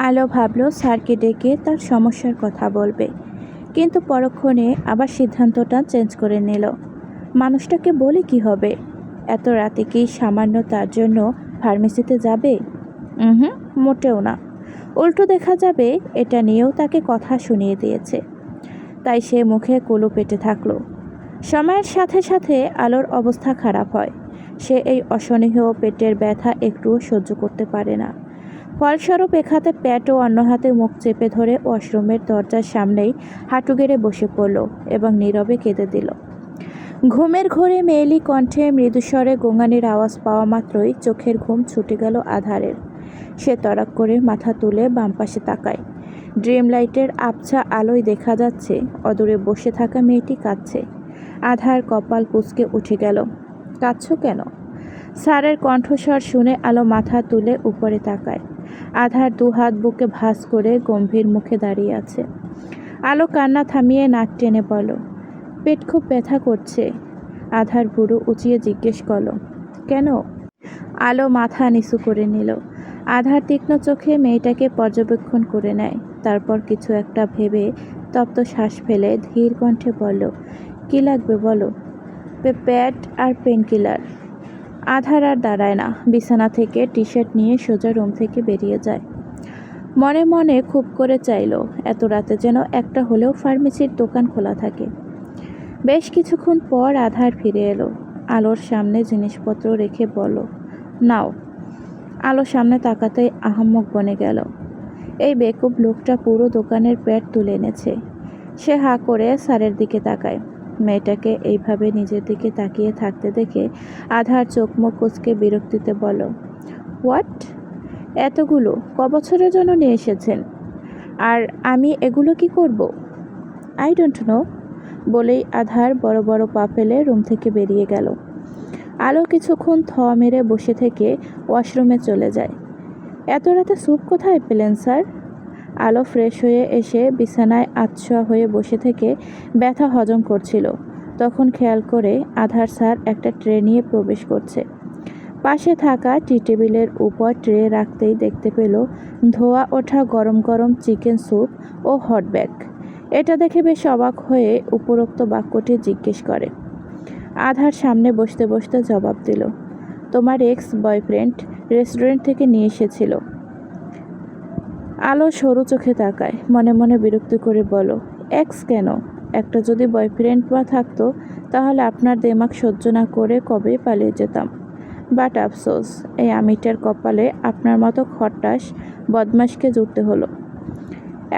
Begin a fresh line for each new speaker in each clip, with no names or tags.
আলো ভাবল স্যারকে ডেকে তার সমস্যার কথা বলবে, কিন্তু পরক্ষণে আবার সিদ্ধান্তটা চেঞ্জ করে নিল। মানুষটাকে বলে কি হবে? এত রাতে কি সামান্য তার জন্য ফার্মেসিতে যাবে? হুম, মোটেও না। উল্টো দেখা যাবে এটা নিয়েও তাকে কথা শুনিয়ে দিয়েছে। তাই সে মুখে কুলু পেটে থাকলো। সময়ের সাথে সাথে আলোর অবস্থা খারাপ হয়। সে এই অসহনীয় পেটের ব্যথা একটুও সহ্য করতে পারে না। ফলস্বরূপ এক হাতে পেট ও অন্য হাতে মুখ চেপে ধরে ওয়াশরুমের দরজার সামনেই হাঁটু গেড়ে বসে পড়ল এবং নীরবে কেঁদে দিল। ঘুমের ঘোরে মেয়েলি কণ্ঠে মৃদুস্বরে গোঙানির আওয়াজ পাওয়া মাত্রই চোখের ঘুম ছুটে গেল আধারের। সে তড়াক করে মাথা তুলে বাম পাশে তাকায়। ড্রিম লাইটের আবছা আলোয় দেখা যাচ্ছে অদূরে বসে থাকা মেয়েটি কাঁদছে। আধার কপাল কুঁচকে উঠে গেল। কাঁদছো কেন? স্যারের কণ্ঠস্বর শুনে আলো মাথা তুলে উপরে তাকায়। আধার দুহাত বুকে ভাঁজ করে গম্ভীর মুখে দাঁড়িয়ে আছে। আলো কান্না থামিয়ে নাক টেনে বলল, পেট খুব ব্যথা করছে। আধার ভুরু উঁচিয়ে জিজ্ঞেস করল, কেন? আলো মাথা নিচু করে নিল। আধার তীক্ষ্ণ চোখে মেয়েটাকে পর্যবেক্ষণ করে নেয়। তারপর কিছু একটা ভেবে তপ্ত শ্বাস ফেলে ধীর কণ্ঠে বলল, কি লাগবে বলো? প্যাড আর পেনকিলার। আধার আর দাঁড়ায় না, বিছানা থেকে টি শার্ট নিয়ে সোজা রুম থেকে বেরিয়ে যায়। মনে মনে খুব করে চাইল এত রাতে যেন একটা হলেও ফার্মেসির দোকান খোলা থাকে। বেশ কিছুক্ষণ পর আধার ফিরে এলো। আলোর সামনে জিনিসপত্র রেখে বলল, নাও। আলো সামনে তাকাতেই আহাম্মক বনে গেল। এই বেকুব লোকটা পুরো দোকানের প্যাড তুলে এনেছে। সে হাঁ করে স্যারের দিকে তাকায়। মেয়েটাকে এইভাবে নিজের দিকে তাকিয়ে থাকতে দেখে আধার চোখ মুখ কুঁচকে বিরক্তিতে বলল, হোয়াট? এতগুলো বছরের জন্য নিয়ে এসেছেন? আর আমি এগুলো কি করব? আই ডোন্ট নো, বলেই আধার বড় বড় পা ফেলে রুম থেকে বেরিয়ে গেল। আলো কিছুক্ষণ মেরে বসে থেকে ওয়াশরুমে চলে যায়। এত রাতে স্যুপ কোথায় পেলেন স্যার? আলো ফ্রেশ হয়ে এসে বিছানায় আধশোয়া হয়ে বসে থেকে ব্যথা হজম করছিল। তখন খেয়াল করে আধার স্যার একটা ট্রে নিয়ে প্রবেশ করছে। পাশে থাকা টি টেবিলের উপর ট্রে রাখতেই দেখতে পেল ধোয়া ওঠা গরম গরম চিকেন স্যুপ ও হট ব্যাগ। এটা দেখে বেশ অবাক হয়ে উপরোক্ত বাক্যটি জিজ্ঞেস করে। আধার সামনে বসতে বসতে জবাব দিল, তোমার এক্স বয়ফ্রেন্ড রেস্টুরেন্ট থেকে নিয়ে এসেছিল। আলো সরু চোখে তাকায়, মনে মনে বিরক্তি করে বলো, এক্স কেন? একটা যদি বয়ফ্রেন্ড বা থাকতো তাহলে আপনার দেমাগ সহ্য না করে কবেই পালিয়ে যেতাম। বাট আফসোস, এই আমিটার কপালে আপনার মতো খট্টাস বদমাশকে জুটতে হলো।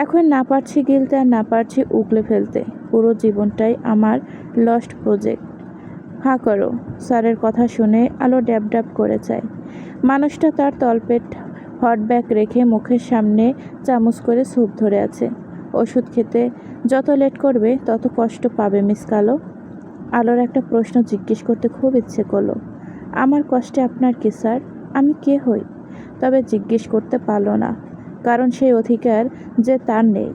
এখন না পারছি গিলতে আর না পারছি উগলে ফেলতে। পুরো জীবনটাই আমার লস্ট প্রজেক্ট। হাঁ করো। স্যারের কথা শুনে আলো ড্যাব ড্যাব করে চায়। মানুষটা তার তলপেট হট ব্যাগ রেখে মুখের সামনে চামচ করে স্যুপ ধরে আছে। ওষুধ খেতে যত লেট করবে তত কষ্ট পাবে মিস কালো। আলোর একটা প্রশ্ন জিজ্ঞেস করতে খুব ইচ্ছে করলো, আমার কষ্টে আপনার কি স্যার? আমি কে হই? তবে জিজ্ঞেস করতে পারল না, কারণ সেই অধিকার যে তার নেই।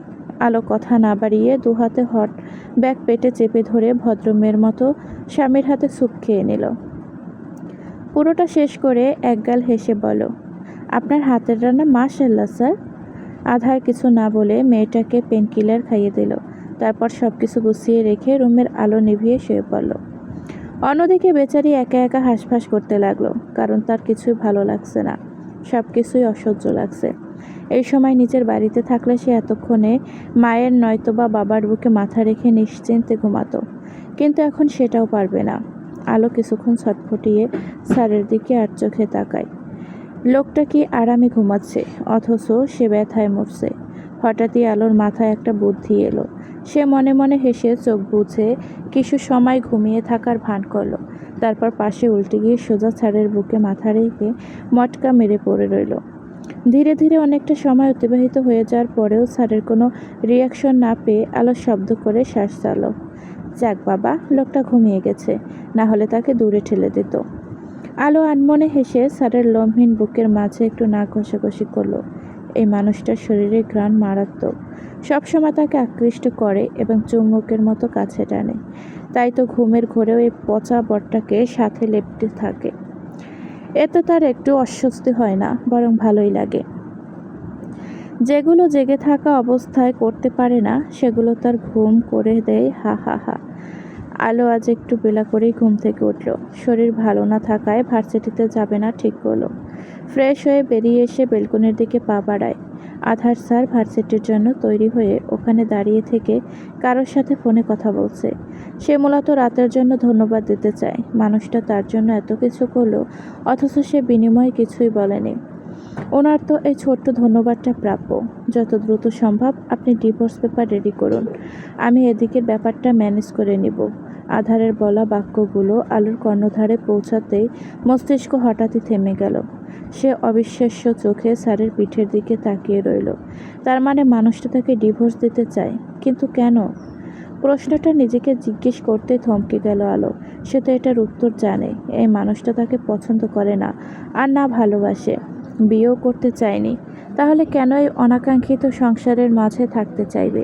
আলো কথা না বাড়িয়ে দুহাতে হট ব্যাগ পেটে চেপে ধরে ভদ্রমেয়ের মতো স্বামীর হাতে স্যুপ খেয়ে নিল। পুরোটা শেষ করে একগাল হেসে বলল, আপনার হাতের রান্না মাশাআল্লাহ স্যার। আধার কিছু না বলে মেয়েটাকে পেনকিলার খাইয়ে দিল। তারপর সব কিছু গুছিয়ে রেখে রুমের আলো নিভিয়ে শুয়ে পড়ল। অন্যদিকে বেচারি একা একা হাঁসফাঁস করতে লাগলো, কারণ তার কিছুই ভালো লাগছে না, সব কিছুই অসহ্য লাগছে। এই সময় নিজের বাড়িতে থাকলে সে এতক্ষণে মায়ের নয়তোবা বাবার বুকে মাথা রেখে নিশ্চিন্তে ঘুমাতো, কিন্তু এখন সেটাও পারবে না। আলো কিছুক্ষণ ছটফটিয়ে স্যারের দিকে আর চোখে তাকায়। লোকটা কি আরামে ঘুমাচ্ছে, অথচ সে ব্যথায় মরছে। হঠাৎই আলোর মাথায় একটা বুদ্ধি এলো। সে মনে মনে হেসে চোখ বুজে কিছু সময় ঘুমিয়ে থাকার ভান করলো। তারপর পাশে উল্টে গিয়ে সোজা স্যারের বুকে মাথা রেখে মটকা মেরে পড়ে রইল। ধীরে ধীরে অনেকটা সময় অতিবাহিত হয়ে যাওয়ার পরেও স্যারের কোনো রিয়াকশন না পেয়ে আলো শব্দ করে শ্বাস চালো। যাক বাবা, লোকটা ঘুমিয়ে গেছে, না হলে তাকে দূরে ঠেলে দিত। আলো আনমনে হেসে স্যারের লোমহীন বুকের মাঝে একটু নাক ঘষাঘষি করলো। এই মানুষটার শরীরে ঘ্রাণ মারাত্মক, সবসময় তাকে আকৃষ্ট করে এবং চুম্বকের মতো কাছে টানে। তাই তো ঘুমের ঘোরেও এই পচা বটটাকে সাথে লেপ্টে থাকে। এতে তার একটু অস্বস্তি হয় না, বরং ভালোই লাগে। যেগুলো জেগে থাকা অবস্থায় করতে পারে না সেগুলো তার ঘুম করে দেয়। হা হা হা। আলো আজ একটু বেলা করেই ঘুম থেকে উঠল। শরীর ভালো না থাকায় ভার্সিটিতে যাবে না ঠিক করলো। ফ্রেশ হয়ে বেরিয়ে এসে বেলকনির দিকে পা বাড়ায়। আধার স্যার ভার্সিটির জন্য তৈরি হয়ে ওখানে দাঁড়িয়ে থেকে কারোর সাথে ফোনে কথা বলছে। সে মূলত রাতের জন্য ধন্যবাদ দিতে চায়। মানুষটা তার জন্য এত কিছু করলো, অথচ সে বিনিময়ে কিছুই বলেনি। ওনার তো এই ছোট্ট ধন্যবাদটা প্রাপ্য। যত দ্রুত সম্ভব আপনি ডিভোর্স পেপার রেডি করুন, আমি এদিকের ব্যাপারটা ম্যানেজ করে নিব। আধারের বলা বাক্যগুলো আলোর কর্ণধারে পৌঁছাতেই মস্তিষ্ক হঠাৎই থেমে গেল। সে অবিশ্বাস্য চোখে স্যারের পিঠের দিকে তাকিয়ে রইল। তার মানে মানুষটা তাকে ডিভোর্স দিতে চায়, কিন্তু কেন? প্রশ্নটা নিজেকে জিজ্ঞেস করতে থমকে গেল আলো। সে তো এটার উত্তর জানে। এই মানুষটা তাকে পছন্দ করে না, আর না ভালোবাসে, বিয়েও করতে চায়নি। তাহলে কেন এই অনাকাঙ্ক্ষিত সংসারের মাঝে থাকতে চাইবে?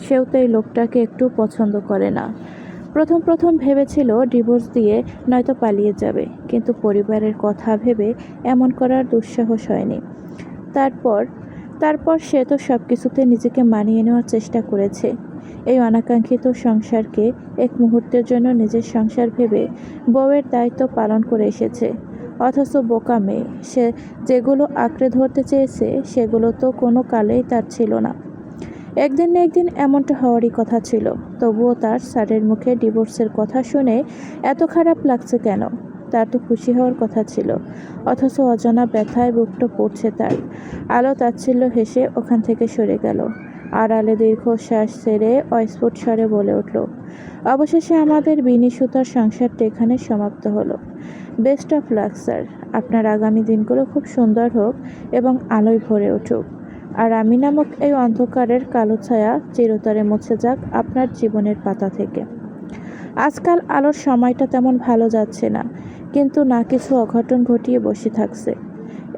সেও তো এই লোকটাকে একটু পছন্দ করে না। প্রথম প্রথম ভেবেছিল ডিভোর্স দিয়ে নয়তো পালিয়ে যাবে, কিন্তু পরিবারের কথা ভেবে এমন করার দুঃসাহস হয়নি। তারপর তারপর সে তো সব কিছুতে নিজেকে মানিয়ে নেওয়ার চেষ্টা করেছে। এই অনাকাঙ্ক্ষিত সংসারকে এক মুহূর্তের জন্য নিজের সংসার ভেবে বউয়ের দায়িত্ব পালন করে এসেছে। অথচ বোকা মেয়ে, সে যেগুলো আঁকড়ে ধরতে চেয়েছে সেগুলো তো কোনো কালেই তার ছিল না। একদিন না একদিন এমনটা হওয়ারই কথা ছিল। তবুও তার স্যারের মুখে ডিভোর্সের কথা শুনে এত খারাপ লাগছে কেন? তার তো খুশি হওয়ার কথা ছিল, অথচ অজানা ব্যথায় বুকটা পড়ছে তার। আলো তাচ্ছিল্য হেসে ওখান থেকে সরে গেল। আড়ালে দীর্ঘশ্বাস ছেড়ে অস্ফুট স্বরে বলে উঠল, অবশেষে আমাদের বিনি সুতার সংসারটা এখানে সমাপ্ত হলো। Best of luck sir. আপনার আগামী দিনগুলো খুব সুন্দর হোক এবং আলোয় ভরে উঠুক। আর আমি নামক এই অন্ধকারের কালো ছায়া চিরতরে মুছে যাক আপনার জীবনের পাতা থেকে। আজকাল আলোর সময়টা তেমন ভালো যাচ্ছে না, কিন্তু না কিছু অঘটন ঘটিয়ে বসে থাকছে।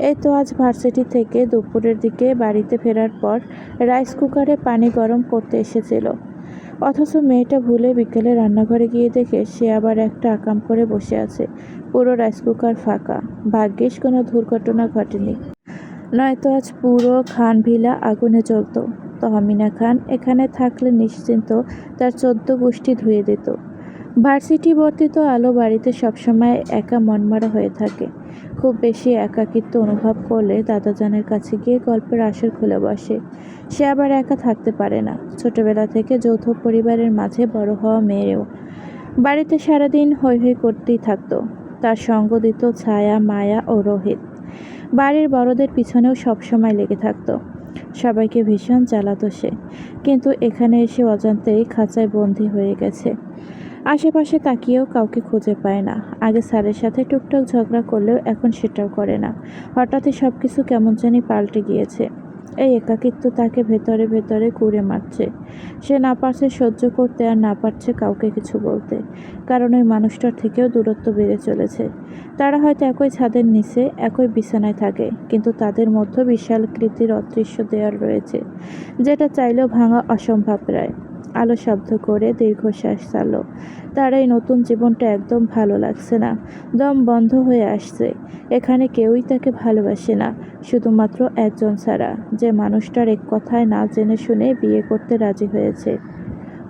এই তো আজ ভার্সিটি থেকে দুপুরের দিকে বাড়িতে ফেরার পর রাইস কুকারে পানি গরম করতে এসেছিল, অথচ মেয়েটা ভুলে বিকেলে রান্নাঘরে গিয়ে দেখে সে আবার একটা আকাম করে বসে আছে। পুরো রাইস কুকার ফাঁকা। ভাগ্যিস কোনো দুর্ঘটনা ঘটেনি, নয়তো আজ পুরো খান ভিলা আগুনে জ্বলত। তহমিনা খান এখানে থাকলে নিশ্চিন্ত তার 14 গোষ্ঠী ধুয়ে দিত। ভার্সিটি বর্তিত আলো বাড়িতে সবসময় একা মনমরা হয়ে থাকে। খুব বেশি একাকিত্ব অনুভব করলে দাদাজানের কাছে গিয়ে গল্পের আসর খুলে বসে। সে আবার একা থাকতে পারে না। ছোটবেলা থেকে যৌথ পরিবারের মাঝে বড় হওয়া মেয়েও বাড়িতে সারাদিন হৈ হৈ করতেই থাকতো। তার সঙ্গ দিত ছায়া, মায়া ও রোহিত। বাড়ির বড়দের পিছনেও সবসময় লেগে থাকতো। সবাইকে ভীষণ জ্বালাতো সে, কিন্তু এখানে এসে অজান্তেই খাঁচায় বন্দি হয়ে গেছে। আশেপাশে তাকিয়েও কাউকে খুঁজে পায় না। আগে স্যারের সাথে টুকটাক ঝগড়া করলেও এখন সেটাও করে না। হঠাৎই সব কিছু কেমন জানি পাল্টে গিয়েছে। এই একাকিত্ব তাকে ভেতরে ভেতরে কুড়ে মারছে। সে না পারছে সহ্য করতে, আর না পারছে কাউকে কিছু বলতে, কারণ ওই মানুষটার থেকেও দূরত্ব বেড়ে চলেছে। তারা হয়তো একই ছাদের নিচে একই বিছানায় থাকে, কিন্তু তাদের মধ্যে বিশালকৃতির অদৃশ্য দেয়াল রয়েছে, যেটা চাইলেও ভাঙা অসম্ভব প্রায়। আলো শব্দ করে দীর্ঘশ্বাস ছাড়ল। তার এই নতুন জীবনটা একদম ভালো লাগছে না। দম বন্ধ হয়ে আসছে। এখানে কেউই তাকে ভালোবাসে না, শুধুমাত্র একজন ছাড়া, যে মানুষটার এক কথায় না জেনে শুনে বিয়ে করতে রাজি হয়েছে।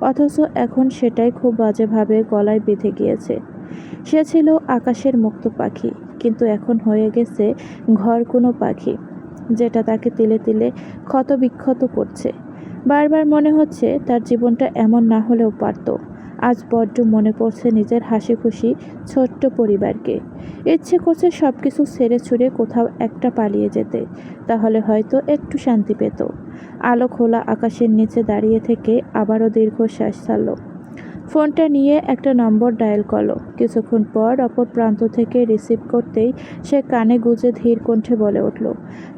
অথচ এখন সেটাই খুব বাজেভাবে গলায় বেঁধে গিয়েছে। সে ছিল আকাশের মুক্ত পাখি, কিন্তু এখন হয়ে গেছে ঘর কোনো পাখি, যেটা তাকে তিলে তিলে ক্ষতবিক্ষত করছে। বারবার মনে হচ্ছে তার জীবনটা এমন না হলেও পারত। আজ বড্ড মনে পড়ছে নিজের হাসি খুশি ছোট্ট পরিবারকে। ইচ্ছে করছে সব কিছু ছেড়ে ছুড়ে কোথাও একটা পালিয়ে যেতে, তাহলে হয়তো একটু শান্তি পেত। আলো খোলা আকাশের নিচে দাঁড়িয়ে থেকে আবারও দীর্ঘশ্বাস ছাড়ল। ফোনটা নিয়ে একটা নম্বর ডায়াল করলো। কিছুক্ষণ পর অপর প্রান্ত থেকে রিসিভ করতেই সে কানে গুজে ধীর কণ্ঠে বলে উঠল,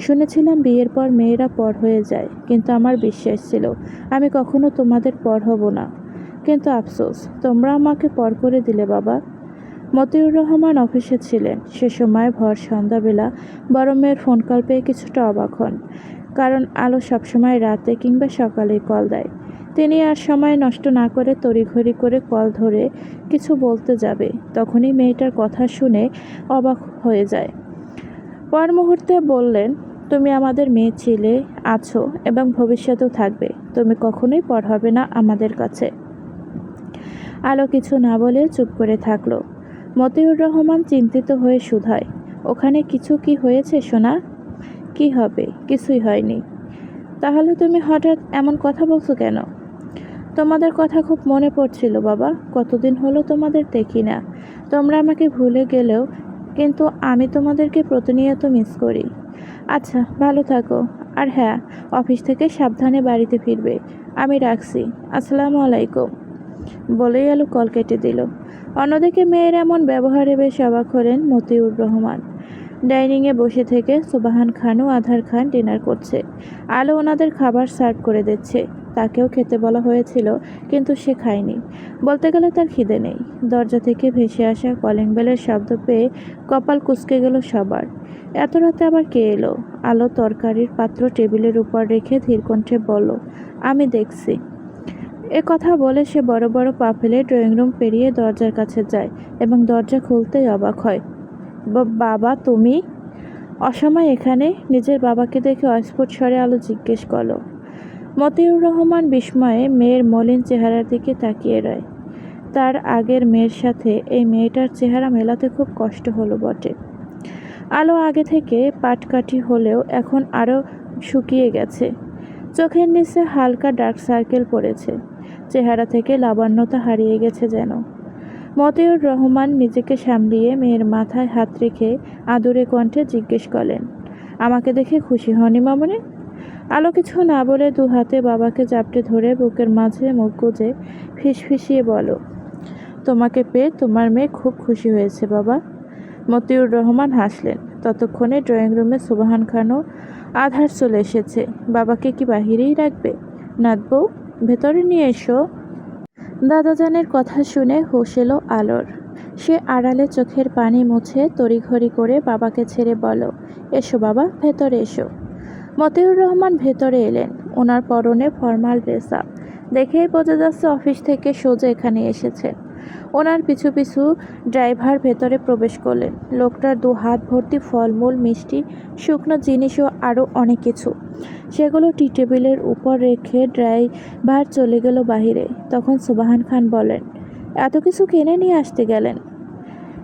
শুনেছিলাম বিয়ের পর মেয়েরা পর হয়ে যায়, কিন্তু আমার বিশ্বাস ছিল আমি কখনো তোমাদের পর হব না। কিন্তু আফসোস, তোমরা আমাকে পর করে দিলে বাবা। মতিউর রহমান অফিসে ছিলেন সে সময় ভর সন্ধ্যাবেলা। বড় মেয়ের ফোন কল পেয়ে কিছুটা অবাক হন, কারণ আলো সবসময় রাতে কিংবা সকালে কল দেয়। তিনি আর সময় নষ্ট না করে তড়িঘড়ি করে কল ধরে কিছু বলতে যাবে, তখনই মেয়েটার কথা শুনে অবাক হয়ে যায়। পর মুহূর্তে বললেন, তুমি আমাদের মেয়ে ছিলে, আছো এবং ভবিষ্যতেও থাকবে। তুমি কখনোই পর হবে না আমাদের কাছে। আলো কিছু না বলে চুপ করে থাকলো। মতিউর রহমান চিন্তিত হয়ে শুধায়, ওখানে কিছু কি হয়েছে সোনা? কি হবে? কিছুই হয়নি। তাহলে তুমি হঠাৎ এমন কথা বলছো কেন? তোমাদের কথা খুব মনে পড়ছিল বাবা। কতদিন হলো তোমাদের দেখি না। তোমরা আমাকে ভুলে গেলেও কিন্তু আমি তোমাদেরকে প্রতিনিয়ত মিস করি। আচ্ছা, ভালো থাকো। আর হ্যাঁ, অফিস থেকে সাবধানে বাড়িতে ফিরবে। আমি রাখছি। আসসালামু আলাইকুম বলেই আলো কল কেটে দিল। অন্যদিকে মেয়ের এমন ব্যবহারে বেশ অবাক হলেন মতিউর রহমান। ডাইনিংয়ে বসে থেকে সুবাহান খান ও আধার খান ডিনার করছে। আলো ওনাদের খাবার সার্ভ করে দিচ্ছে। তাকেও খেতে বলা হয়েছিল, কিন্তু সে খায়নি। বলতে গেলে তার খিদে নেই। দরজা থেকে ভেসে আসা কলিং বেলের শব্দ পেয়ে কপাল কুঁচকে গেল সবার। এত রাতে আবার কে এলো? আলো তরকারির পাত্র টেবিলের উপর রেখে ধীর কণ্ঠে বলল, আমি দেখছি। এ কথা বলে সে বড় বড় পা ফেলে ড্রয়িং রুম পেরিয়ে দরজার কাছে যায় এবং দরজা খুলতেই অবাক হয়। বাবা, তুমি? অসময় এখানে? নিজের বাবাকে দেখে অস্ফুট স্বরে আলো জিজ্ঞেস করল। মতিউর রহমান বিস্ময়ে মেয়ের মলিন চেহারার দিকে তাকিয়ে রয়। তার আগের মেয়ের সাথে এই মেয়েটার চেহারা মেলাতে খুব কষ্ট হলো বটে। আলো আগে থেকে পাটকাঠি হলেও এখন আরও শুকিয়ে গেছে। চোখের নিচে হালকা ডার্ক সার্কেল পড়েছে। চেহারা থেকে লাবণ্যতা হারিয়ে গেছে যেন। মতিউর রহমান নিজেকে সামলিয়ে মেয়ের মাথায় হাত রেখে আদুরে কণ্ঠে জিজ্ঞেস করলেন, আমাকে দেখে খুশি হনি মামুনি? আলো কিছু না বলে দু হাতে বাবাকে জাপটে ধরে বুকের মাঝে মুখ গুজে ফিসফিসিয়ে বলো, তোমাকে পেয়ে তোমার মেয়ে খুব খুশি হয়েছে বাবা। মতিউর রহমান হাসলেন। ততক্ষণে ড্রয়িং রুমে সুবাহান খানও আধার চলে এসেছে। বাবাকে কি বাহিরেই রাখবে? নাতবউ, ভেতরে নিয়ে এসো। দাদাজানের কথা শুনে হুঁশ এলো আলোর। সে আড়ালে চোখের পানি মুছে তড়িঘড়ি করে বাবাকে ছেড়ে বলল, এসো বাবা, ভেতরে এসো। মতিউর রহমান ভেতরে এলেন। ওনার পরনে ফর্মাল ড্রেস আপ। দেখেই বোঝা যাচ্ছে অফিস থেকে সোজা এখানে এসেছেন। ওনার পিছু পিছু ড্রাইভার ভেতরে প্রবেশ করলেন। লোকটার দু হাত ভর্তি ফলমূল, মিষ্টি, শুকনো জিনিস ও আরও অনেক কিছু। সেগুলো টি টেবিলের উপর রেখে ড্রাইভার চলে গেল বাহিরে। তখন সুবাহান খান বলেন, এত কিছু কিনে নিয়ে আসতে গেলেন?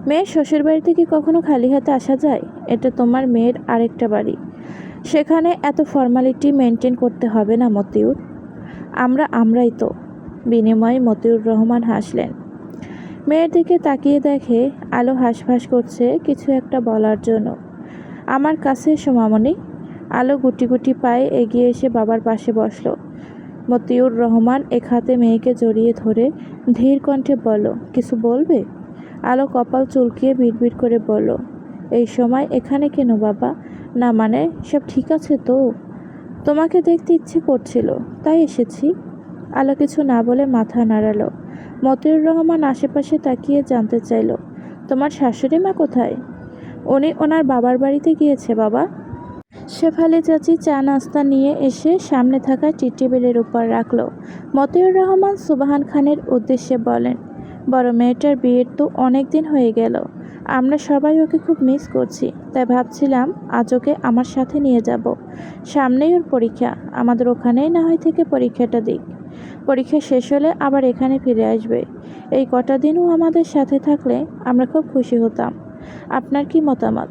মেয়ের শ্বশুর বাড়িতে কি কখনো খালি হাতে আসা যায়? এটা তোমার মেয়ের আরেকটা বাড়ি। সেখানে এত ফর্মালিটি মেনটেন করতে হবে না মতিউর। আমরাই তো। বিনিময়ে মতিউর রহমান হাসলেন। মেয়ের দিকে তাকিয়ে দেখে আলো হাঁসফাঁস করছে কিছু একটা বলার জন্য। আমার কাছে এসো মামনি। আলো গুটি গুটি পায়ে এগিয়ে এসে বাবার পাশে বসল। মতিউর রহমান এক হাতে মেয়েকে জড়িয়ে ধরে ধীর কণ্ঠে বলল, কিছু বলবে? আলো কপাল চুলকিয়ে বিড়বিড় করে বলল, এই সময় এখানে কেন বাবা? না মানে, সব ঠিক আছে তো? তোমাকে দেখতে ইচ্ছে করছিল, তাই এসেছি। আলো কিছু না বলে মাথা নাড়ালো। মতিউর রহমান আশেপাশে তাকিয়ে জানতে চাইল, তোমার শাশুড়ি মা কোথায়? উনি ওনার বাবার বাড়িতে গিয়েছে বাবা। শেফালি চাচি চা নাস্তা নিয়ে এসে সামনে থাকা টি টেবিলের উপর রাখল। মতিউর রহমান সুবাহান খানের উদ্দেশ্যে বলেন, বড় মেয়েটার বিয়ের তো অনেক দিন হয়ে গেল। আমরা সবাই ওকে খুব মিস করছি। তাই ভাবছিলাম আজ ওকে আমার সাথে নিয়ে যাব। সামনেই ওর পরীক্ষা। আমাদের ওখানেই না হয় থেকে পরীক্ষাটা দিক। পরীক্ষা শেষ হলে আবার এখানে ফিরে আসবে। এই কটা দিনও আমাদের সাথে থাকলে আমরা খুব খুশি হতাম। আপনার কি মতামত?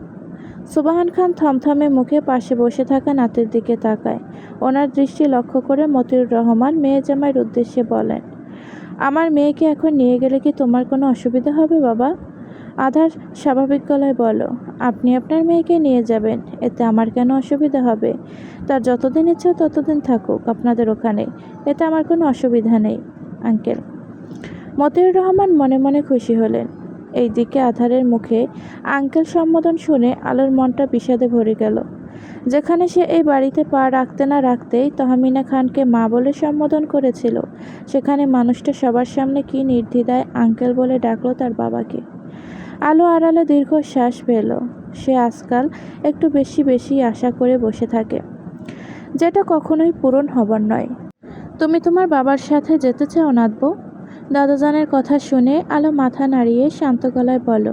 সুবাহান খান থমথমে মুখে পাশে বসে থাকা নাতির দিকে তাকায়। ওনার দৃষ্টি লক্ষ্য করে মতিউর রহমান মেয়ে জামাইয়ের উদ্দেশ্যে বলেন, আমার মেয়েকে এখন নিয়ে গেলে কি তোমার কোনো অসুবিধা হবে বাবা? আধার স্বাভাবিক গলায় বলল, আপনি আপনার মেয়েকে নিয়ে যাবেন, এতে আমার কেন অসুবিধা হবে? তার যতদিন ইচ্ছা ততদিন থাকুক আপনাদের ওখানে, এতে আমার কোনো অসুবিধা নেই আঙ্কেল। মতিউর রহমান মনে মনে খুশি হলেন। এইদিকে আধারের মুখে আঙ্কেল সম্বোধন শুনে আলোর মনটা বিষাদে ভরে গেল। যেখানে সে এই বাড়িতে পা রাখতে না রাখতেই তহমিনা খানকে মা বলে সম্বোধন করেছিল, সেখানে মানুষটা সবার সামনে কি নির্দ্বিধায় আঙ্কেল বলে ডাকলো তার বাবাকে। আলো আড়ালে দীর্ঘশ্বাস পেল। সে আজকাল একটু বেশি আশা করে বসে থাকে, যেটা কখনোই পূরণ হবার নয়। তুমি তোমার বাবার সাথে যেতে চাও নাতবউ? দাদাজানের কথা শুনে আলো মাথা নাড়িয়ে শান্ত গলায় বলল,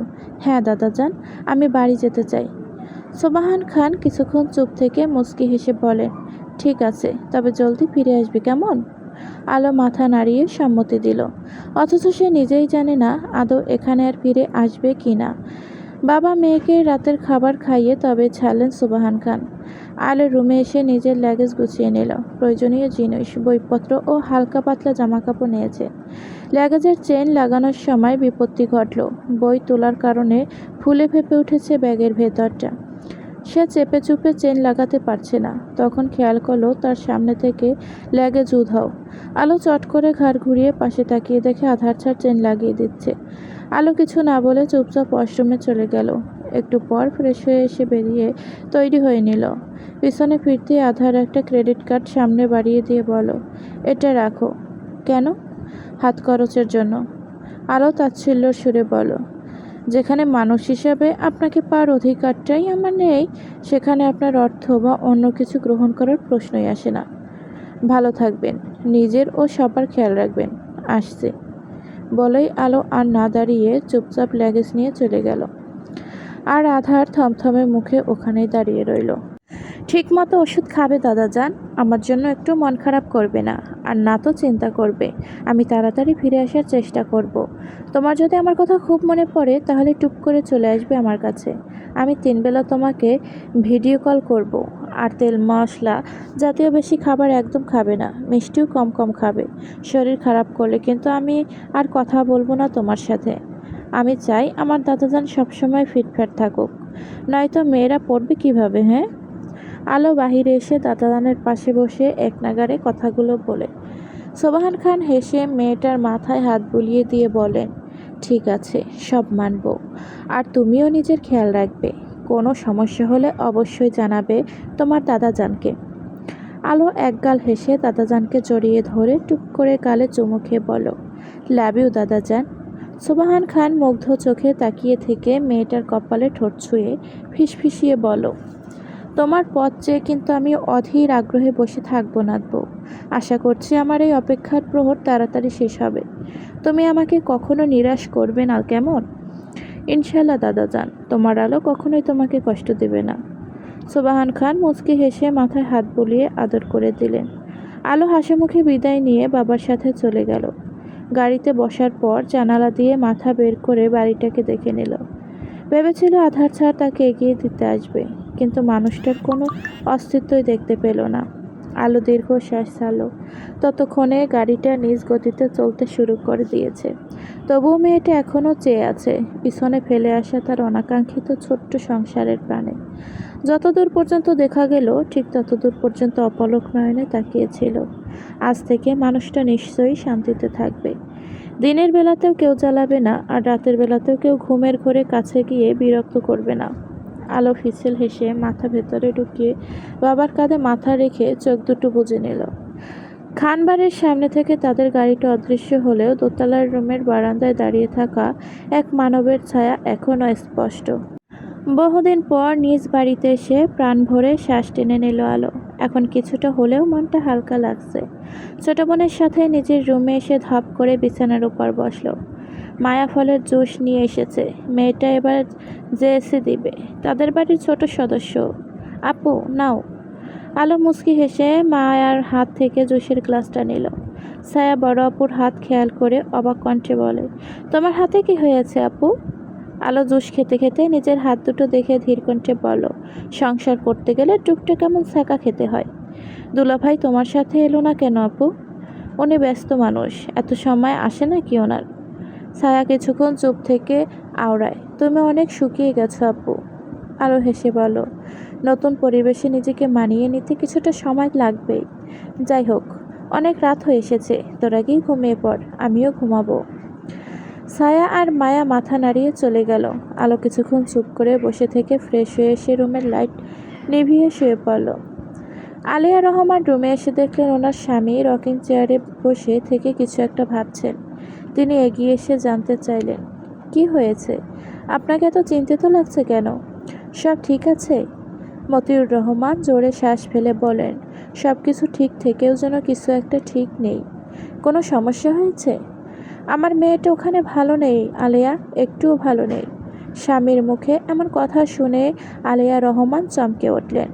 হ্যাঁ দাদাজান, আমি বাড়ি যেতে চাই। সোবাহান খান কিছুক্ষণ চুপ থেকে মুচকি হেসে বলেন, ঠিক আছে, তবে জলদি ফিরে আসবে কেমন? আলো মাথা নাড়িয়ে সম্মতি দিল, অথচ সে নিজেই জানে না আদৌ এখানে আর ফিরে আসবে কি না। বাবা মেয়েকে রাতের খাবার খাইয়ে তবে ছাড়লেন সুবাহান খান। আলো রুমে এসে নিজের লাগেজ গুছিয়ে নিল। প্রয়োজনীয় জিনিস, বইপত্র ও হালকা পাতলা জামাকাপড় নিয়েছে। লাগেজের চেন লাগানোর সময় বিপত্তি ঘটল। বই তোলার কারণে ফুলে ফেঁপে উঠেছে ব্যাগের ভেতরটা। সে চেপে চুপে চেন লাগাতে পারছে না। তখন খেয়াল করলো তার সামনে থেকে লাগেজ উধাও। আলো চট করে ঘাড় ঘুরিয়ে পাশে তাকিয়ে দেখে আধার ছাড় চেন লাগিয়ে দিচ্ছে। আলো কিছু না বলে চুপচাপ ওয়াশরুমে চলে গেল। একটু পর ফ্রেশ হয়ে এসে বেরিয়ে তৈরি হয়ে নিল। পিছনে ফিরতে আধার একটা ক্রেডিট কার্ড সামনে বাড়িয়ে দিয়ে বলল, এটা রাখো। কেন? হাত খরচের জন্য। আলো তাচ্ছিল্যর সুরে বলল, যেখানে মানুষ হিসাবে আপনাকে পাওয়ার অধিকারটাই আমার নেই, সেখানে আপনার অর্থ বা অন্য কিছু গ্রহণ করার প্রশ্নই আসে না। ভালো থাকবেন, নিজের ও সবার খেয়াল রাখবেন। আসছে। বলেই আলো আর না দাঁড়িয়ে চুপচাপ লাগেজ নিয়ে চলে গেল। আর আধার থমথমে মুখে ওখানেই দাঁড়িয়ে রইল। ঠিকমতো ওষুধ খাবে দাদাজান, আমার জন্য একটু মন খারাপ করবে না, আর না তো চিন্তা করবে। আমি তাড়াতাড়ি ফিরে আসার চেষ্টা করব। তোমার যদি আমার কথা খুব মনে পড়ে তাহলে টুক করে চলে আসবে আমার কাছে। আমি 3 বেলা তোমাকে ভিডিও কল করব। আর তেল মশলা জাতীয় বেশি খাবার একদম খাবে না, মিষ্টিও কম কম খাবে। শরীর খারাপ করলে কিন্তু আমি আর কথা বলবো না তোমার সাথে। আমি চাই আমার দাদাজান সবসময় ফিটফাট থাকুক, নয়তো মেয়েরা পড়বে কিভাবে? হ্যাঁ? আলো বাহিরে এসে দাদাজানের পাশে বসে একনাগাড়ে কথাগুলো বলে। সোবাহান খান হেসে মেয়েটার মাথায় হাত বুলিয়ে দিয়ে বলেন, ঠিক আছে, সব মানব। আর তুমিও নিজের খেয়াল রাখবে। কোনো সমস্যা হলে অবশ্যই জানাবে তোমার দাদাজানকে। আলো একগাল হেসে দাদাজানকে জড়িয়ে ধরে টুক করে গালে চুমু খেয়ে বলল, লাভ ইউ দাদাজান। সোবাহান খান মুগ্ধ চোখে তাকিয়ে থেকে মেয়েটার কপালে ঠোঁট ছুঁয়ে ফিসফিসিয়ে বলল, তোমার পথ চেয়ে কিন্তু আমি অধীর আগ্রহে বসে থাকবো না বউ। আশা করছি আমার এই অপেক্ষার প্রহর তাড়াতাড়ি শেষ হবে। তুমি আমাকে কখনো নিরাশ করবে না, কেমন? ইনশাল্লাহ দাদাজান, তোমার আলো কখনোই তোমাকে কষ্ট দেবে না। সোবাহান খান মুচকি হেসে মাথায় হাত বুলিয়ে আদর করে দিলেন। আলো হাসিমুখে বিদায় নিয়ে বাবার সাথে চলে গেল। গাড়িতে বসার পর জানালা দিয়ে মাথা বের করে বাড়িটাকে দেখে নিল। ভেবেছিল আধার ছাড়া তাকে এগিয়ে দিতে আসবে, কিন্তু মানুষটার কোনো অস্তিত্বই দেখতে পেল না। আলো দীর্ঘশ্বাস ছাড়ল। ততক্ষণে গাড়িটা নিজ গতিতে চলতে শুরু করে দিয়েছে। তবুও মেয়েটা এখনও চেয়ে আছে পিছনে ফেলে আসা তার অনাকাঙ্ক্ষিত ছোট্ট সংসারের প্রাণে। যতদূর পর্যন্ত দেখা গেল ঠিক ততদূর পর্যন্ত অপলক নয়নে তাকিয়েছিল। আজ থেকে মানুষটা নিশ্চয়ই শান্তিতে থাকবে। দিনের বেলাতেও কেউ জ্বালাবে না, আর রাতের বেলাতেও কেউ ঘুমের ঘোরে কাছে গিয়ে বিরক্ত করবে না। আলো ফিসেল হেসে মাথা ভেতরে ঢুকিয়ে বাবার কাঁধে মাথা রেখে চোখ দুটো বুজে নিল। খানবাড়ির সামনে থেকে তাদের গাড়িটা অদৃশ্য হলেও দোতলার রুমের বারান্দায় দাঁড়িয়ে থাকা এক মানবের ছায়া এখনও স্পষ্ট। বহুদিন পর নিজ বাড়িতে এসে প্রাণ ভরে শ্বাস টেনে নিল আলো। এখন কিছুটা হলেও মনটা হালকা লাগছে। ছোট বোনের সাথে নিজের রুমে এসে ধপ করে বিছানার উপর বসলো। মায়া ফলের জুস নিয়ে এসেছে। মেয়েটা এবার জেএসসি দিবে, তাদের বাড়ির ছোট সদস্য। আপু নাও। আলো মুচকি হেসে মায়ার হাত থেকে জুসের গ্লাসটা নিল। ছায়া বড় আপুর হাত খেয়াল করে অবাক কণ্ঠে বলে, তোমার হাতে কি হয়েছে আপু? আলো জুস খেতে খেতে নিজের হাত দুটো দেখে ধীর কণ্ঠে বলল, সংসার করতে গেলে টুকটাক কেমন ছ্যাঁকা খেতে হয়। দুলাভাই তোমার সাথে এলো না কেন আপু? উনি ব্যস্ত মানুষ, এত সময় আসে না কি ওনার? ছায়া কিছুক্ষণ চুপ থেকে আওড়ায়, তুমি অনেক শুকিয়ে গেছো আপু। আলো হেসে বলল, নতুন পরিবেশে নিজেকে মানিয়ে নিতে কিছুটা সময় লাগবেই। যাই হোক, অনেক রাত হয়ে এসেছে, তোরা গিয়ে ঘুমিয়ে পড়, আমিও ঘুমাবো। ছায়া আর মায়া মাথা নাড়িয়ে চলে গেল। আলো কিছুক্ষণ চুপ করে বসে থেকে ফ্রেশ হয়ে এসে রুমের লাইট নিভিয়ে শুয়ে পড়ল। আলিয়া রহমান রুমে এসে দেখলেন ওনার স্বামী রকিং চেয়ারে বসে থেকে কিছু একটা ভাবছেন। তিনি এগিয়ে এসে জানতে চাইলেন, কি হয়েছে? আপনাকে এত চিন্তিত লাগছে কেন? সব ঠিক আছে? মতিউর রহমান জোরে শ্বাস ফেলে বলেন, সব কিছু ঠিক থেকেও যেন কিছু একটা ঠিক নেই। কোনো সমস্যা হয়েছে? আমার মেয়েটা ওখানে ভালো নেই আলিয়া, একটুও ভালো নেই। স্বামীর মুখে এমন কথা শুনে আলিয়া রহমান চমকে উঠলেন।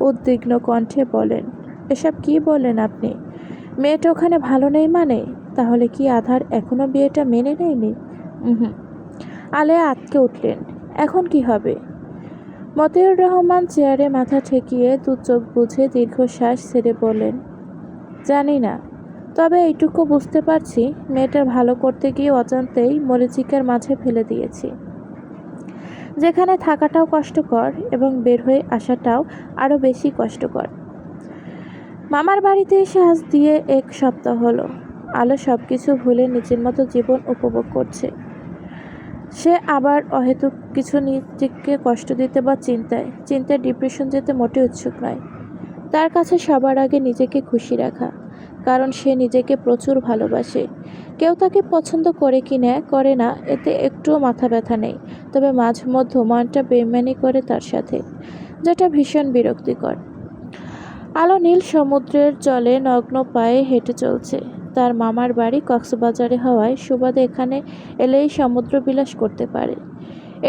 উদ্বিগ্ন কণ্ঠে বলেন, এসব কি বলেন আপনি? মেয়েটা ওখানে ভালো নেই মানে? তাহলে কি আধার এখনো বিয়েটা মেনে নেয়নি? হুম। আলিয়া আঁতকে উঠলেন। এখন কি হবে? মতিউর রহমান চেয়ারে মাথা ঠেকিয়ে দু চোখ বুঝে দীর্ঘশ্বাস ছেড়ে বললেন, জানি না, তবে এইটুকু বুঝতে পারছি মেয়েটার ভালো করতে গিয়ে অজান্তেই মরীচিকার মাঝে ফেলে দিয়েছি, যেখানে থাকাটাও কষ্টকর এবং বের হয়ে আসাটাও আরও বেশি কষ্টকর। মামার বাড়িতে এসে আজ দিয়ে 1 সপ্তাহ হলো। আলো সব কিছু ভুলে নিজের মতো জীবন উপভোগ করছে। সে আবার অহেতুক কিছু নিজেকে কষ্ট দিতে বা চিন্তায় ডিপ্রেশন যেতে মোটে উৎসুক নয়। তার কাছে সবার আগে নিজেকে খুশি রাখা, কারণ সে নিজেকে প্রচুর ভালোবাসে। কেউ তাকে পছন্দ করে কি না করে না এতে একটুও মাথা ব্যথা নেই, তবে মাঝে মধ্যে মনটা বেইমানি করে তার সাথে, যেটা ভীষণ বিরক্তিকর। আলো নীল সমুদ্রের জলে নগ্ন পায়ে হেঁটে চলছে। তার মামার বাড়ি কক্সবাজারে হওয়ায় সুবাদে এখানে এলেই সমুদ্র বিলাস করতে পারে।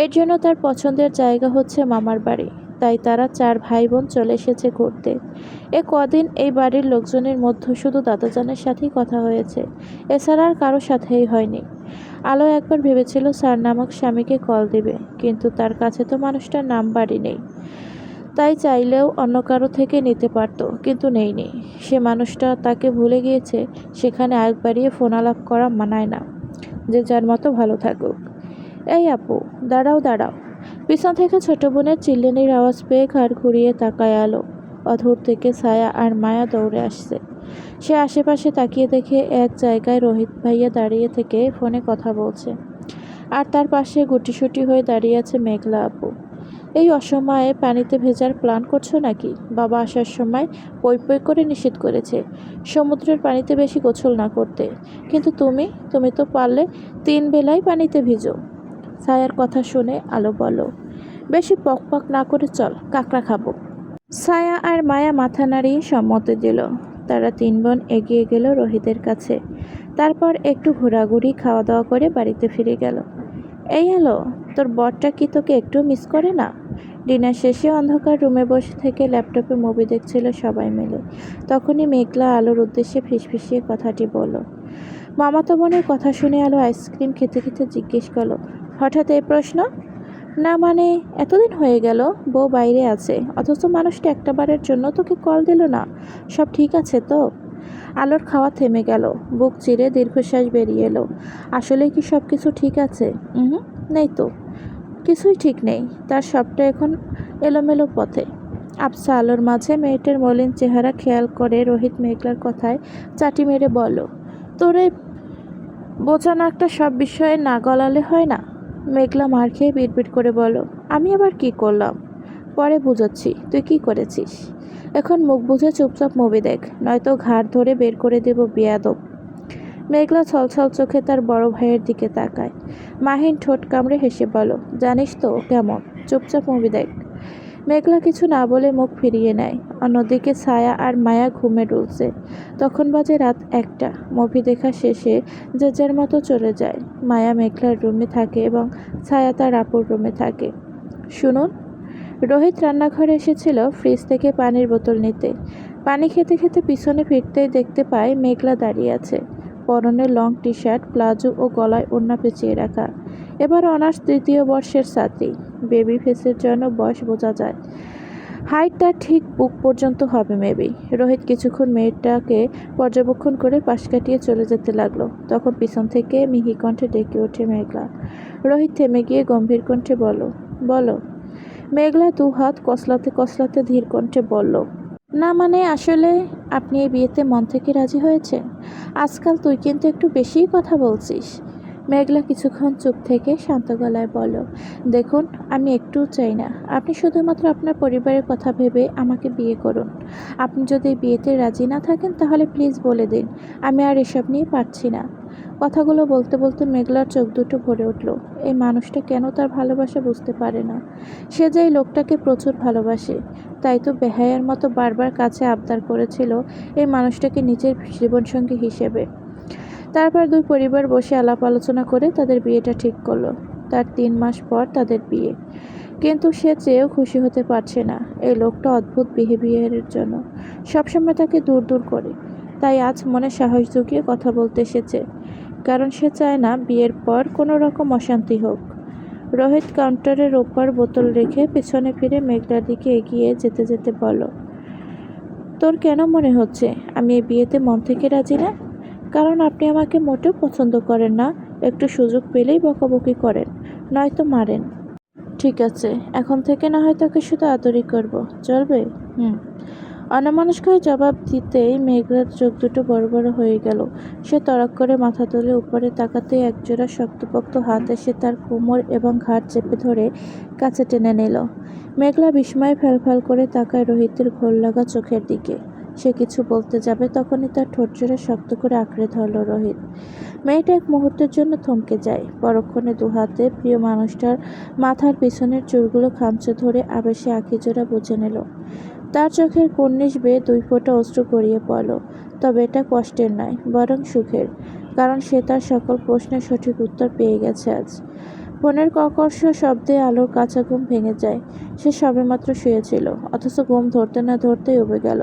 এর জন্য তার পছন্দের জায়গা হচ্ছে মামার বাড়ি। তাই তারা 4 ভাই বোন চলে এসেছে ঘুরতে। কদিন এই বাড়ির লোকজনের মধ্যে শুধু দাদাজানের সাথেই কথা হয়েছে, এছাড়া আর কারো সাথেই হয়নি। আলো একবার ভেবেছিল স্যার নামক স্বামীকে কল দেবে, কিন্তু তার কাছে তো মানুষটার নাম্বারই নেই। তাই চাইলেও অন্য কারো থেকে নিতে পারত, কিন্তু নেয়নি। সে মানুষটা তাকে ভুলে গিয়েছে, সেখানে আগ বাড়িয়ে ফোন আলাপ করা মানায় না। যে যার মতো ভালো থাকুক। এই আপু, দাঁড়াও দাঁড়াও। পিছন থেকে ছোট বোনের চিল্লানির আওয়াজ পেয়ে ঘাড় ঘুরিয়ে তাকায় আলো। অধর থেকে ছায়া আর মায়া দৌড়ে আসছে। সে আশেপাশে তাকিয়ে দেখে এক জায়গায় রোহিত ভাইয়া দাঁড়িয়ে থেকে ফোনে কথা বলছে, আর তার পাশে গুটিসুটি হয়ে দাঁড়িয়ে আছে মেঘলা আপু। এই অসময়ে পানিতে ভেজার প্ল্যান করছো নাকি? বাবা আসার সময় পই পই করে নিষেধ করেছে সমুদ্রের পানিতে বেশি গোসল না করতে, কিন্তু তুমি তো পারলে 3 বেলাই পানিতে ভিজো। ছায়ার কথা শুনে আলো বলো, বেশি পকপক না করে চল, কাঁকড়া খাবো। ছায়া আর মায়া মাথা নাড়িয়ে সম্মতি দিল। তারা 3 বোন এগিয়ে গেল রোহিতের কাছে। তারপর একটু ঘোরাঘুরি খাওয়া দাওয়া করে বাড়িতে ফিরে গেল। এই আলো, তোর বরটা কি তোকে একটু মিস করে না? ডিনার শেষে অন্ধকার রুমে বসে থেকে ল্যাপটপে মুভি দেখছিল সবাই মিলে। তখনই মেঘলা আলোর উদ্দেশ্যে ফিসফিসিয়ে কথাটি বলল। মামাতো বোনের কথা শুনে আলো আইসক্রিম খেতে খেতে জিজ্ঞেস করলো, হঠাৎ এই প্রশ্ন? না মানে, এতদিন হয়ে গেল বউ বাইরে আছে, অথচ মানুষটা একটাবারের জন্য তোকে কল দিল না। সব ঠিক আছে তো? আলোর খাওয়া থেমে গেল, বুক চিরে দীর্ঘশ্বাস বেরিয়ে এলো। আসলে কি সব কিছু ঠিক আছে? নেই তো, কিছুই ঠিক নেই। তার সবটা এখন এলোমেলো পথে। আবছা আলোর মাঝে মেয়েটার মলিন চেহারা খেয়াল করে রোহিত মেঘলার কথায় চাটি মেরে বলল, তোর এই বোচা নাকটা সব বিষয়ে না গলালে হয় না? মেঘলা মার খেয়ে বিড়বিড় করে বলল, আমি আবার কি করলাম? পরে বুঝাচ্ছি তুই কি করেছিস। এখন মুখ বুঝে চুপচাপ মুভি দেখ, নয়তো ঘাড় ধরে বের করে দেব বেয়াদব। মেঘলা ছলছল চোখে তার বড় ভাইয়ের দিকে তাকায়। মাহিন ঠোঁট কামড়ে হেসে বলল, জানিস তো কেমন, চুপচাপ মুভি দেখ। মেঘলা কিছু না বলে মুখ ফিরিয়ে নেয়। অন্যদিকে ছায়া আর মায়া ঘুমে ডুলছে। তখন বাজে রাত 1টা। মুভি দেখা শেষে যে যার মতো চলে যায়। মায়া মেঘলার রুমে থাকে এবং ছায়া তার আপুর রুমে থাকে। শুনুন, রোহিত রান্নাঘরে এসেছিল ফ্রিজ থেকে পানির বোতল নিতে। পানি খেতে খেতে পিছনে ফিরতেই দেখতে পায় মেঘলা দাঁড়িয়ে আছে, পরনে লং টি শার্ট, প্লাজো ও গলায় ওড়না পেঁচিয়ে রাখা। এবার অনার্স 3য় বর্ষের ছাত্রী। বেবি ফেসের জন্য বয়স বোঝা যায়। হাইট তার ঠিক বুক পর্যন্ত হবে মেবি। রোহিত কিছুক্ষণ মেয়েটাকে পর্যবেক্ষণ করে পাশ কাটিয়ে চলে যেতে লাগলো। তখন পিছন থেকে মিহি কণ্ঠে ডেকে ওঠে মেঘলা। রোহিত থেমে গিয়ে গম্ভীর কণ্ঠে বলো। মেঘলা 2 হাত কসলাতে কসলাতে ধীর কণ্ঠে বলল, না মানে আসলে আপনি এই বিয়েতে মন থেকে রাজি হয়েছেন? আজকাল তুই কিন্তু একটু বেশিই কথা বলছিস। মেঘলা কিছুক্ষণ চুপ থেকে শান্ত গলায় বলল, দেখুন, আমি একটুও চাই না আপনি শুধুমাত্র আপনার পরিবারের কথা ভেবে আমাকে বিয়ে করুন। আপনি যদি বিয়েতে রাজি না থাকেন তাহলে প্লিজ বলে দিন, আমি আর এসব নিয়ে পারছি না। কথাগুলো বলতে বলতে মেঘলার চোখ দুটো ভরে উঠল। এই মানুষটা কেন তার ভালোবাসা বুঝতে পারে না? সে যে এই লোকটাকে প্রচুর ভালোবাসে, তাই তো বেহায়ার মতো বারবার কাছে আবদার করেছিল এই মানুষটাকে নিজের জীবনসঙ্গী হিসেবে। তারপর 2 পরিবার বসে আলাপ আলোচনা করে তাদের বিয়েটা ঠিক করলো। তার 3 মাস পর তাদের বিয়ে। কিন্তু সে চেয়েও খুশি হতে পারছে না। এই লোকটা অদ্ভুত বিহেভিয়ারের জন্য সবসময় তাকে দূর দূর করে। তাই আজ মনে সাহস জুগিয়ে কথা বলতে এসেছে, কারণ সে চায় না বিয়ের পর কোনো রকম অশান্তি হোক। রোহিত কাউন্টারের ওপর বোতল রেখে পেছনে ফিরে মেঘলার দিকে এগিয়ে যেতে যেতে বলল, তোর কেন মনে হচ্ছে আমি এই বিয়েতে মন থেকে রাজি না? কারণ আপনি আমাকে মোটেও পছন্দ করেন না, একটু সুযোগ পেলেই বকাবকি করেন, নয়তো মারেন। ঠিক আছে, এখন থেকে না হয় তোকে শুধু আদরই করব, চলবে? হুম। অন্যমনস্ক হয়ে জবাব দিতেই মেঘলার চোখ দুটো বড় বড় হয়ে গেল। সে তড়াক করে মাথা তুলে উপরে তাকাতেই একজোড়া শক্তপোক্ত হাত এসে তার কোমর এবং ঘাড় চেপে ধরে কাছে টেনে নিল। মেঘলা বিস্ময়ে ফ্যালফ্যাল করে তাকায় রোহিতের ঘোর লাগা চোখের দিকে। সে কিছু বলতে যাবে তখনই তার ঠোঁটজোড়া শক্ত করে আঁকড়ে ধরল রোহিত। মেয়েটা এক মুহূর্তের জন্য থমকে যায়। পরক্ষণে দুহাতে প্রিয় মানুষটার মাথার পিছনের চুলগুলো খামচে ধরে আবেশে আঁখিজোড়া বুঝে নিল। তার চোখের কর্নিশ বেয়ে 2 ফোঁটা অশ্রু গড়িয়ে পড়ল। তবে এটা কষ্টের নয়, বরং সুখের, কারণ সে তার সকল প্রশ্নের সঠিক উত্তর পেয়ে গেছে আজ। ফোনের কর্কশ শব্দে আলোর কাঁচা ঘুম ভেঙে যায়। সে সবেমাত্র শুয়েছিল, অথচ ঘুম ধরতে না ধরতেই উবে গেল।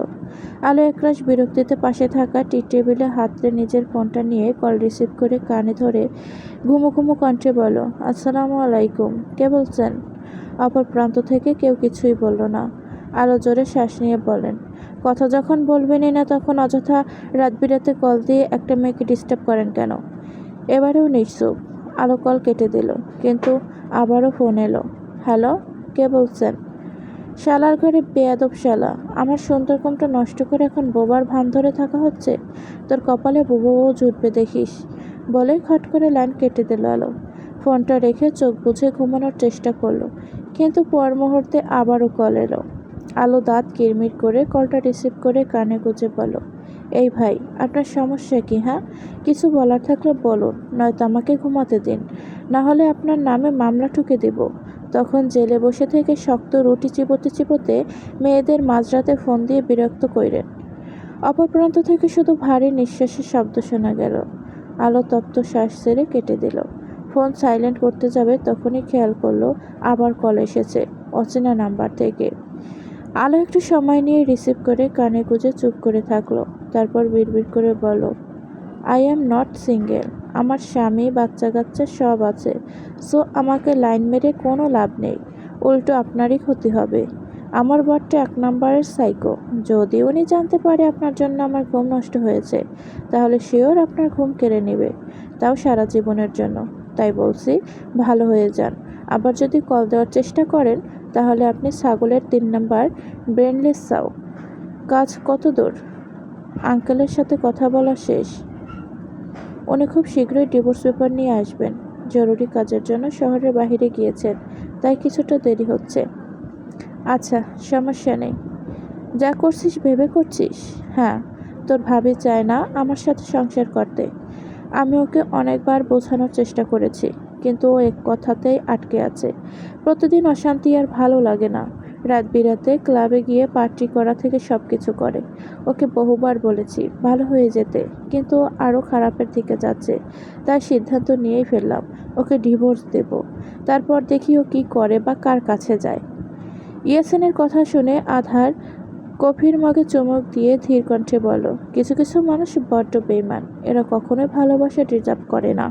আলো একরাশ বিরক্তিতে পাশে থাকা টি টেবিলে হাতড়ে নিজের ফোনটা নিয়ে কল রিসিভ করে কানে ধরে ঘুমো ঘুমো কণ্ঠে বলল, আসসালামু আলাইকুম, কে বলছেন? অপর প্রান্ত থেকে কেউ কিছুই বলল না। আলো জোরে শ্বাস নিয়ে বলেন, কথা যখন বলবেনই না তখন অযথা রাত বিরাতে কল দিয়ে একটা মেয়েকে ডিস্টার্ব করেন কেন? এবারেও নিশ্চুপ। আলো কল কেটে দিল, কিন্তু আবারও ফোন এলো। হ্যালো, কে বলছেন? শালার ঘরে বেয়াদব শালা, আমার সুন্দর ঘুমটা নষ্ট করে এখন বোবার ভান ধরে থাকা হচ্ছে। তোর কপালে বুবো জুটবে দেখিস। বলেই খট করে লাইন কেটে দিল আলো। ফোনটা রেখে চোখ বুজে ঘুমানোর চেষ্টা করলো, কিন্তু পর মুহূর্তে আবারও কল এলো। আলো দাঁত কিরমির করে কলটা রিসিভ করে কানে গুজে বলল, এই ভাই, আপনার সমস্যা কি? হ্যাঁ, কিছু বলার থাকলে বলুন, নয়তো আমাকে ঘুমাতে দিন, না হলে আপনার নামে মামলা ঠুকে দেব। তখন জেলে বসে থেকে শক্ত রুটি চিবোতে চিবোতে মেয়েদের মাঝরাতে ফোন দিয়ে বিরক্ত কইরেন। অপর প্রান্ত থেকে শুধু ভারী নিঃশ্বাসের শব্দ শোনা গেল। আলো তপ্ত শ্বাস ছেড়ে কেটে দিল। ফোন সাইলেন্ট করতে যাবে তখনই খেয়াল করলো আবার কল এসেছে, অচেনা নাম্বার থেকে। আলো একটু সময় নিয়ে রিসিভ করে কানে গুজে চুপ করে থাকলো। তারপর বিড়বিড় করে বলল, আই অ্যাম নট সিঙ্গেল, আমার স্বামী বাচ্চা কাচ্চা সব আছে, সো আমাকে লাইন মেরে কোনো লাভ নেই, উল্টো আপনারই ক্ষতি হবে। আমার বরটা 1 নম্বরের সাইকো। যদি উনি জানতে পারে আপনার জন্য আমার ঘুম নষ্ট হয়েছে, তাহলে শিওর আপনার ঘুম কেড়ে নেবে, তাও সারা জীবনের জন্য। তাই বলছি, ভালো হয়ে যান। আবার যদি কল দেওয়ার চেষ্টা করেন, তাহলে আপনি ছাগলের 3 নাম্বার ব্রেনলেস চাও। কাজ কত দূর? আঙ্কেলের সাথে কথা বলা শেষ। উনি খুব শীঘ্রই ডিভোর্স পেপার নিয়ে আসবেন। জরুরি কাজের জন্য শহরের বাইরে গিয়েছেন, তাই কিছুটা দেরি হচ্ছে। আচ্ছা, সমস্যা নেই। যা করছিস ভেবে করছিস? হ্যাঁ, তোর ভাবি চায় না আমার সাথে সংসার করতে। আমি ওকে অনেকবার বোঝানোর চেষ্টা করেছি, কিন্তু ও এক কথাতেই আটকে আছে। প্রতিদিন অশান্তি আর ভালো লাগে না। রাত বিরাতে ক্লাবে গিয়ে পার্টি করা থেকে সব কিছু করে। ওকে বহুবার বলেছি ভালো হয়ে যেতে, কিন্তু আরও খারাপের দিকে যাচ্ছে। তাই সিদ্ধান্ত নিয়েই ফেললাম, ওকে ডিভোর্স দেব। তারপর দেখি ও কী করে বা কার কাছে যায়। ইয়াসিনের কথা শুনে আধার কফির মগে চুমুক দিয়ে ধীর কণ্ঠে বলল, কিছু কিছু মানুষ বড্ড বেইমান, এরা কখনোই ভালোবাসা ডিজার্ভ করে না।